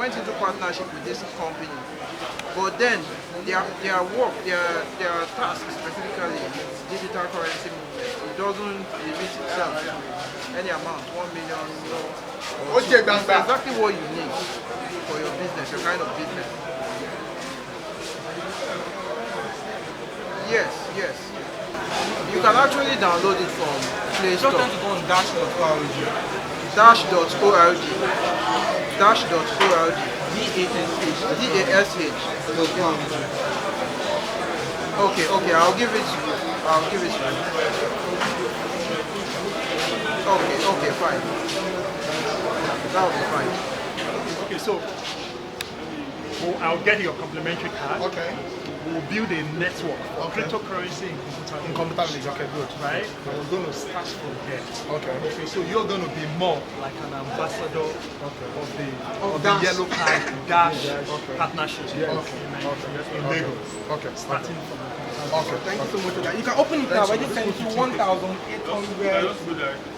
went into partnership with this company, but then their work, their task specifically is digital currency movement. It doesn't limit itself to any amount, 1 million, Okay, it's exactly what you need for your business, your kind of business. Yes, yes. You can actually download it from Play Store. Just trying to go on dash.org. Dash.org. Dash.org. DASH. Okay, I'll give it to you. Okay, fine. That'll be fine. Okay, so I'll get your complimentary card. Okay. We'll build a network for Okay. cryptocurrency in Computer League, okay, good. right? And we're going to start from here. Okay. Okay, so you're going to be more like an ambassador of the Dash. Yellow Card Dash Okay. partnership Okay. in Lagos. Okay. Starting from Okay. Thank you so much for that. You can open it now. I just sent you 1,800